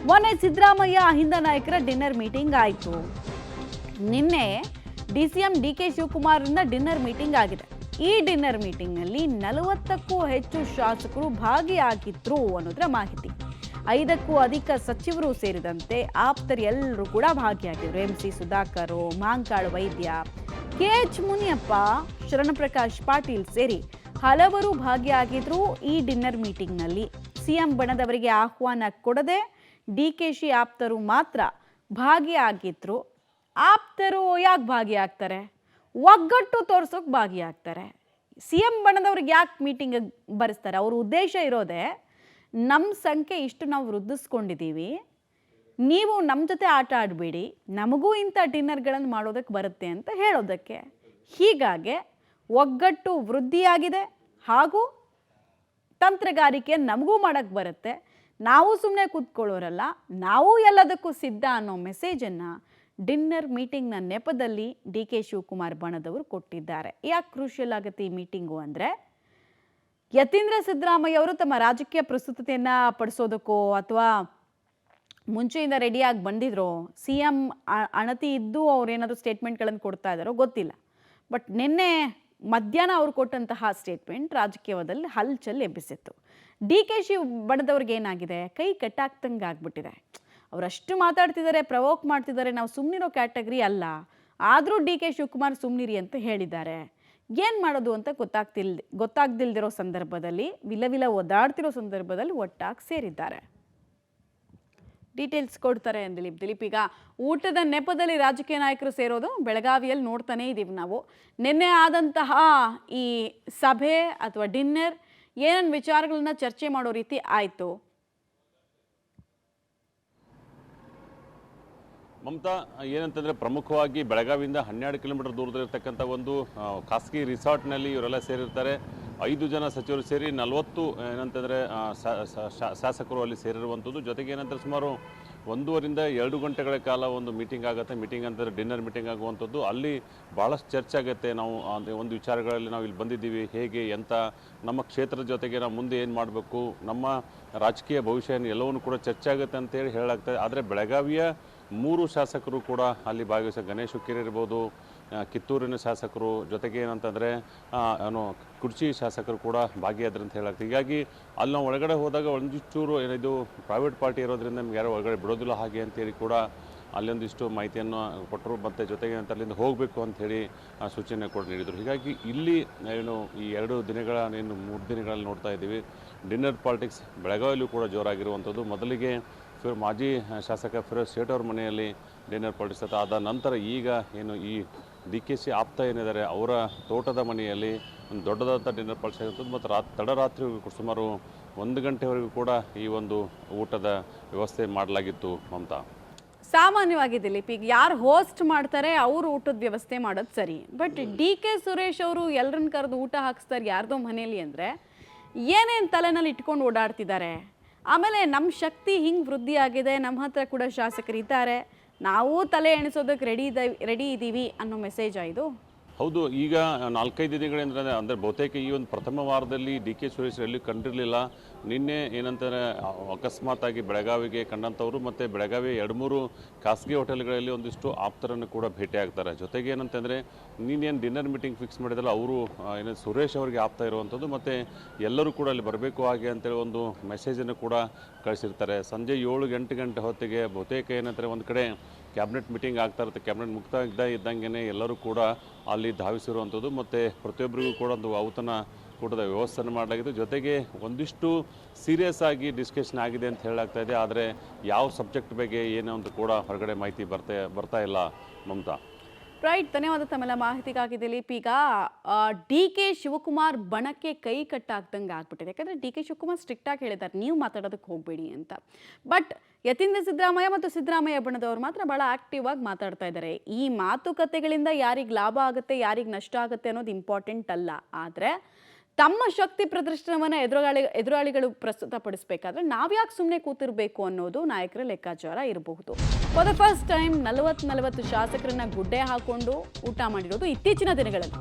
ಮೊನ್ನೆ ಸಿದ್ದರಾಮಯ್ಯ ಅಹಿಂದ ನಾಯಕರ dinner meeting ಆಯಿತು. ನಿನ್ನೆ ಡಿಸಿಎಂ ಡಿಕೆ ಶಿವಕುಮಾರ್ರಿಂದ ಡಿನ್ನರ್ ಮೀಟಿಂಗ್ ಆಗಿದೆ. ಈ ಡಿನ್ನರ್ ಮೀಟಿಂಗ್ನಲ್ಲಿ 40ಕ್ಕೂ ಹೆಚ್ಚು ಶಾಸಕರು ಭಾಗಿಯಾಗಿದ್ರು ಅನ್ನೋದರ ಮಾಹಿತಿ. 5ಕ್ಕೂ ಅಧಿಕ ಸಚಿವರು ಸೇರಿದಂತೆ ಆಪ್ತರು ಎಲ್ಲರೂ ಕೂಡ ಭಾಗಿಯಾಗಿದ್ರು. ಎಂಸಿ ಸುಧಾಕರ್, ಮಾಂಕಾಳ್ ವೈದ್ಯ, ಕೆಎಚ್ ಮುನಿಯಪ್ಪ, ಶರಣಪ್ರಕಾಶ್ ಪಾಟೀಲ್ ಸೇರಿ ಹಲವರು ಭಾಗಿಯಾಗಿದ್ರು. ಈ ಡಿನ್ನರ್ ಮೀಟಿಂಗ್ನಲ್ಲಿ ಸಿಎಂ ಬಣದವರಿಗೆ ಆಹ್ವಾನ ಕೊಡದೆ ಡಿಕೆಶಿ ಆಪ್ತರು ಮಾತ್ರ ಭಾಗಿಯಾಗಿದ್ರು. ಆಪ್ತರು ಯಾಕೆ ಭಾಗಿಯಾಗ್ತಾರೆ? ಒಗ್ಗಟ್ಟು ತೋರ್ಸೋಕೆ ಭಾಗಿಯಾಗ್ತಾರೆ. ಸಿಎಂ ಬಣದವ್ರಿಗೆ ಯಾಕೆ ಮೀಟಿಂಗ್ ಬರೆಸ್ತಾರೆ? ಅವ್ರ ಉದ್ದೇಶ ಇರೋದೇ ನಮ್ಮ ಸಂಖ್ಯೆ ಇಷ್ಟು ನಾವು ವೃದ್ಧಿಸ್ಕೊಂಡಿದ್ದೀವಿ, ನೀವು ನಮ್ಮ ಜೊತೆ ಆಟ ಆಡಬೇಡಿ, ನಮಗೂ ಇಂಥ ಡಿನ್ನರ್ಗಳನ್ನು ಮಾಡೋದಕ್ಕೆ ಬರುತ್ತೆ ಅಂತ ಹೇಳೋದಕ್ಕೆ. ಹೀಗಾಗಿ ಒಗ್ಗಟ್ಟು ವೃದ್ಧಿಯಾಗಿದೆ ಹಾಗೂ ತಂತ್ರಗಾರಿಕೆ ನಮಗೂ ಮಾಡೋಕ್ಕೆ ಬರುತ್ತೆ. ನಾವು ಸುಮ್ಮನೆ ಕೂತ್ಕೊಳ್ಳೋರಲ್ಲ, ನಾವು ಎಲ್ಲದಕ್ಕೂ ಸಿದ್ಧ ಅನ್ನೋ ಮೆಸೇಜನ್ನು ಡಿನ್ನರ್ ಮೀಟಿಂಗ್ನ ನೆಪದಲ್ಲಿ ಡಿ ಕೆ ಶಿವಕುಮಾರ್ ಬಣದವರು ಕೊಟ್ಟಿದ್ದಾರೆ. ಯಾಕೆ ಕ್ರೂಷಿಯಲ್ ಆಗುತ್ತೆ ಈ ಮೀಟಿಂಗು ಅಂದರೆ, ಯತೀಂದ್ರ ಸಿದ್ದರಾಮಯ್ಯ ಅವರು ತಮ್ಮ ರಾಜಕೀಯ ಪ್ರಸ್ತುತತೆಯನ್ನು ಪಡಿಸೋದಕ್ಕೋ ಅಥವಾ ಮುಂಚೆಯಿಂದ ರೆಡಿಯಾಗಿ ಬಂದಿದ್ರೋ, ಸಿ ಎಂ ಅಣತಿ ಇದ್ದು ಅವ್ರೇನಾದರೂ ಸ್ಟೇಟ್ಮೆಂಟ್ಗಳನ್ನು ಕೊಡ್ತಾ ಇದ್ದಾರೋ ಗೊತ್ತಿಲ್ಲ. ಬಟ್ ನಿನ್ನೆ ಮಧ್ಯಾಹ್ನ ಅವರು ಕೊಟ್ಟಂತಹ ಸ್ಟೇಟ್ಮೆಂಟ್ ರಾಜಕೀಯದಲ್ಲಿ ಹಲ್ಚಲ್ ಎಬ್ಬಿಸಿತ್ತು. ಡಿ ಕೆ ಶಿವ್ ಬಣದವ್ರಿಗೆ ಏನಾಗಿದೆ, ಕೈ ಕಟ್ಟಾಕ್ತಂಗೆ ಆಗ್ಬಿಟ್ಟಿದೆ. ಅವರಷ್ಟು ಮಾತಾಡ್ತಿದ್ದಾರೆ, ಪ್ರವೋಕ್ ಮಾಡ್ತಿದ್ದಾರೆ, ನಾವು ಸುಮ್ಮನಿರೋ ಕ್ಯಾಟಗರಿ ಅಲ್ಲ, ಆದರೂ ಡಿ ಕೆ ಶಿವಕುಮಾರ್ ಸುಮ್ಮನಿರಿ ಅಂತ ಹೇಳಿದ್ದಾರೆ. ಏನು ಮಾಡೋದು ಅಂತ ಗೊತ್ತಾಗ್ದಿಲ್ದಿರೋ ಸಂದರ್ಭದಲ್ಲಿ, ವಿಲ ಒದ್ದಾಡ್ತಿರೋ ಸಂದರ್ಭದಲ್ಲಿ ಒಟ್ಟಾಗಿ ಸೇರಿದ್ದಾರೆ. ಡೀಟೇಲ್ಸ್ ಕೊಡ್ತಾರೆ ದಿಲೀಪ್. ಈಗ ಊಟದ ನೆಪದಲ್ಲಿ ರಾಜಕೀಯ ನಾಯಕರು ಸೇರೋದು ಬೆಳಗಾವಿಯಲ್ಲಿ ನೋಡ್ತಾನೆ ಇದ್ದೀವಿ ನಾವು. ನಿನ್ನೆ ಆದಂತಹ ಈ ಸಭೆ ಅಥವಾ ಡಿನ್ನರ್ ಏನೇನು ವಿಚಾರಗಳನ್ನ ಚರ್ಚೆ ಮಾಡೋ ರೀತಿ ಆಯಿತು? ಮಮತಾ, ಏನಂತಂದರೆ ಪ್ರಮುಖವಾಗಿ ಬೆಳಗಾವಿಯಿಂದ 12 ಕಿಲೋಮೀಟರ್ ದೂರದಲ್ಲಿರ್ತಕ್ಕಂಥ ಒಂದು ಖಾಸಗಿ ರಿಸಾರ್ಟ್ನಲ್ಲಿ ಇವರೆಲ್ಲ ಸೇರಿರ್ತಾರೆ. 5 ಜನ ಸಚಿವರು ಸೇರಿ 40 ಏನಂತಂದರೆ ಶಾಸಕರು ಅಲ್ಲಿ ಸೇರಿರುವಂಥದ್ದು. ಜೊತೆಗೆ ಏನಂತಾರೆ, ಸುಮಾರು 1.5ರಿಂದ 2 ಗಂಟೆಗಳ ಕಾಲ ಒಂದು ಮೀಟಿಂಗ್ ಆಗುತ್ತೆ. ಮೀಟಿಂಗ್ ಅಂತಂದರೆ ಡಿನ್ನರ್ ಮೀಟಿಂಗ್ ಆಗುವಂಥದ್ದು. ಅಲ್ಲಿ ಭಾಳಷ್ಟು ಚರ್ಚೆ ಆಗುತ್ತೆ. ನಾವು ಒಂದು ವಿಚಾರಗಳಲ್ಲಿ ನಾವು ಇಲ್ಲಿ ಬಂದಿದ್ದೀವಿ, ಹೇಗೆ ಎಂತ ನಮ್ಮ ಕ್ಷೇತ್ರದ ಜೊತೆಗೆ ನಾವು ಮುಂದೆ ಏನು ಮಾಡಬೇಕು, ನಮ್ಮ ರಾಜಕೀಯ ಭವಿಷ್ಯ ಎಲ್ಲವನ್ನೂ ಕೂಡ ಚರ್ಚೆ ಆಗುತ್ತೆ ಅಂತೇಳಿ ಹೇಳಲಾಗ್ತದೆ. ಆದರೆ ಬೆಳಗಾವಿಯ 3 ಶಾಸಕರು ಕೂಡ ಅಲ್ಲಿ ಭಾಗವಹಿಸ, ಗಣೇಶ್ ಹುಕ್ಕೇರಿ ಇರ್ಬೋದು, ಕಿತ್ತೂರಿನ ಶಾಸಕರು, ಜೊತೆಗೆ ಏನಂತಂದರೆ ಕುರ್ಚಿ ಶಾಸಕರು ಕೂಡ ಭಾಗಿಯಾದ್ರು ಅಂತ ಹೇಳಾಗ್ತದೆ. ಹೀಗಾಗಿ ಅಲ್ಲಿ ನಾವು ಒಳಗಡೆ ಹೋದಾಗ ಒಂದಿಷ್ಟೂರು ಏನಿದು ಪ್ರೈವೇಟ್ ಪಾರ್ಟಿ ಇರೋದ್ರಿಂದ ನಮ್ಗೆ ಯಾರು ಒಳಗಡೆ ಬಿಡೋದಿಲ್ಲ ಹಾಗೆ ಅಂತೇಳಿ ಕೂಡ ಅಲ್ಲೊಂದಿಷ್ಟು ಮಾಹಿತಿಯನ್ನು ಕೊಟ್ಟರು. ಮತ್ತು ಜೊತೆಗೆ ಅಂತ ಅಲ್ಲಿಂದ ಹೋಗಬೇಕು ಅಂಥೇಳಿ ಸೂಚನೆ ಕೂಡ ನೀಡಿದರು. ಹೀಗಾಗಿ ಇಲ್ಲಿ ಏನು ಈ 2 ದಿನಗಳ 3 ದಿನಗಳಲ್ಲಿ ನೋಡ್ತಾ ಇದ್ದೀವಿ, ಡಿನ್ನರ್ ಪಾಲಿಟಿಕ್ಸ್ ಬೆಳಗಾವಿಯಲ್ಲೂ ಕೂಡ ಜೋರಾಗಿರುವಂಥದ್ದು. ಮೊದಲಿಗೆ ಮಾಜಿ ಶಾಸಕ ಫಿರೋಜ್ ಶೇಟ್ ಅವ್ರ ಮನೆಯಲ್ಲಿ ಡಿನ್ನರ್ ಪಾಲಿಟಿಕ್ಸ್ ಆದ ನಂತರ ಈಗ ಏನು ಈ ಡಿ ಕೆ ಶಿ ಆಪ್ತ ಏನಿದ್ದಾರೆ ಅವರ ತೋಟದ ಮನೆಯಲ್ಲಿ ಒಂದು ದೊಡ್ಡದಾದ ಡಿನ್ನರ್ ಪಾಲಿಟಿಕ್ಸ್ ಆಗಿರ್ತದೆ. ಮತ್ತು ತಡರಾತ್ರಿ ಸುಮಾರು 1 ಗಂಟೆವರೆಗೂ ಕೂಡ ಈ ಒಂದು ಊಟದ ವ್ಯವಸ್ಥೆ ಮಾಡಲಾಗಿತ್ತು. ಮಮತಾ, ಸಾಮಾನ್ಯವಾಗಿ ದಿಲೀಪ್, ಈಗ ಯಾರು ಹೋಸ್ಟ್ ಮಾಡ್ತಾರೆ ಅವರು ಊಟದ ವ್ಯವಸ್ಥೆ ಮಾಡೋದು ಸರಿ. ಬಟ್ ಡಿ ಕೆ ಸುರೇಶ್ ಅವರು ಎಲ್ಲರನ್ನ ಕರೆದು ಊಟ ಹಾಕಿಸ್ತಾರೆ ಯಾರ್ದೋ ಮನೆಯಲ್ಲಿ ಅಂದರೆ ಏನೇನು ತಲೆನಲ್ಲಿ ಇಟ್ಕೊಂಡು ಓಡಾಡ್ತಿದ್ದಾರೆ? ಆಮೇಲೆ ನಮ್ಮ ಶಕ್ತಿ ಹಿಂಗೆ ವೃದ್ಧಿ ಆಗಿದೆ, ನಮ್ಮ ಹತ್ರ ಕೂಡ ಶಾಸಕರಿದ್ದಾರೆ, ನಾವು ತಲೆ ಎಣಿಸೋದಕ್ಕೆ ರೆಡಿ ಇದ್ದೀವಿ ಅನ್ನೋ ಮೆಸೇಜ್ ಇದು. ಹೌದು. ಈಗ 4-5 ದಿನಗಳಿಂದ ಅಂದರೆ ಬಹುತೇಕ ಈ ಒಂದು ಪ್ರಥಮ ವಾರದಲ್ಲಿ ಡಿ ಕೆ ಸುರೇಶ್ ಎಲ್ಲಿ ಕಂಡಿರಲಿಲ್ಲ. ನಿನ್ನೆ ಏನಂತಾರೆ, ಅಕಸ್ಮಾತಾಗಿ ಬೆಳಗಾವಿಗೆ ಕಂಡಂಥವ್ರು ಮತ್ತು ಬೆಳಗಾವಿ 2-3 ಖಾಸಗಿ ಹೋಟೆಲ್ಗಳಲ್ಲಿ ಒಂದಿಷ್ಟು ಆಪ್ತರನ್ನು ಕೂಡ ಭೇಟಿ ಆಗ್ತಾರೆ. ಜೊತೆಗೆ ಏನಂತಂದರೆ ನೀನೇನು ಡಿನ್ನರ್ ಮೀಟಿಂಗ್ ಫಿಕ್ಸ್ ಮಾಡಿದಲ್ಲ, ಅವರು ಏನು ಸುರೇಶ್ ಅವರಿಗೆ ಆಪ್ತಾ ಇರುವಂಥದ್ದು, ಮತ್ತು ಎಲ್ಲರೂ ಕೂಡ ಅಲ್ಲಿ ಬರಬೇಕು ಹಾಗೆ ಅಂತೇಳಿ ಒಂದು ಮೆಸೇಜನ್ನು ಕೂಡ ಕಳಿಸಿರ್ತಾರೆ. ಸಂಜೆ 7-8 ಗಂಟೆ ಹೊತ್ತಿಗೆ ಬಹುತೇಕ ಏನಂತಾರೆ ಒಂದು ಕಡೆ ಕ್ಯಾಬಿನೆಟ್ ಮೀಟಿಂಗ್ ಆಗ್ತಾ ಇರುತ್ತೆ. ಕ್ಯಾಬಿನೆಟ್ ಮುಕ್ತ ಇದ್ದಂಗೆ ಎಲ್ಲರೂ ಕೂಡ ಅಲ್ಲಿ ಧಾವಿಸಿರುವಂಥದ್ದು. ಮತ್ತು ಪ್ರತಿಯೊಬ್ಬರಿಗೂ ಕೂಡ ಒಂದು ಔತಣ ಕೂಟದ ವ್ಯವಸ್ಥೆಯನ್ನು ಮಾಡಲಾಗಿದೆ. ಜೊತೆಗೆ ಒಂದಿಷ್ಟು ಸೀರಿಯಸ್ ಆಗಿ ಡಿಸ್ಕಷನ್ ಆಗಿದೆ ಅಂತ ಹೇಳಲಾಗ್ತಾ ಇದೆ. ಆದರೆ ಯಾವ ಸಬ್ಜೆಕ್ಟ್ ಬಗ್ಗೆ ಏನೋ ಅಂತ ಕೂಡ ಹೊರಗಡೆ ಮಾಹಿತಿ ಬರ್ತಾ ಇಲ್ಲ. ಮಮತಾ, ರೈಟ್, ಧನ್ಯವಾದ ತಮ್ಮೆಲ್ಲ ಮಾಹಿತಿಗಾಗಿ ದಿಲೀಪ್. ಈಗ ಡಿ ಕೆ ಶಿವಕುಮಾರ್ ಬಣಕ್ಕೆ ಕೈ ಕಟ್ಟಾಗ್ದಂಗೆ ಆಗ್ಬಿಟ್ಟಿದೆ. ಯಾಕಂದರೆ ಡಿ ಕೆ ಶಿವಕುಮಾರ್ ಸ್ಟ್ರಿಕ್ಟಾಗಿ ಹೇಳಿದ್ದಾರೆ, ನೀವು ಮಾತಾಡೋದಕ್ಕೆ ಹೋಗಬೇಡಿ ಅಂತ. ಬಟ್ ಯತೀಂದ್ರ ಸಿದ್ದರಾಮಯ್ಯ ಮತ್ತು ಸಿದ್ದರಾಮಯ್ಯ ಬಣದವರು ಮಾತ್ರ ಭಾಳ ಆ್ಯಕ್ಟಿವ್ ಆಗಿ ಮಾತಾಡ್ತಾ ಇದ್ದಾರೆ. ಈ ಮಾತುಕತೆಗಳಿಂದ ಯಾರಿಗೆ ಲಾಭ ಆಗುತ್ತೆ, ಯಾರಿಗೆ ನಷ್ಟ ಆಗುತ್ತೆ ಅನ್ನೋದು ಇಂಪಾರ್ಟೆಂಟ್ ಅಲ್ಲ. ಆದರೆ ತಮ್ಮ ಶಕ್ತಿ ಪ್ರದರ್ಶನವನ್ನು ಎದುರಾಳಿಗಳು ಪ್ರಸ್ತುತಪಡಿಸಬೇಕಾದ್ರೆ ನಾವ್ಯಾಕೆ ಸುಮ್ಮನೆ ಕೂತಿರಬೇಕು ಅನ್ನೋದು ನಾಯಕರ ಲೆಕ್ಕಾಚಾರ ಇರಬಹುದು. ಫಾರ್ ದ ಫಸ್ಟ್ ಟೈಮ್ 40 ಶಾಸಕರನ್ನ ಗುಡ್ಡೆ ಹಾಕೊಂಡು ಊಟ ಮಾಡಿರೋದು ಇತ್ತೀಚಿನ ದಿನಗಳಲ್ಲಿ.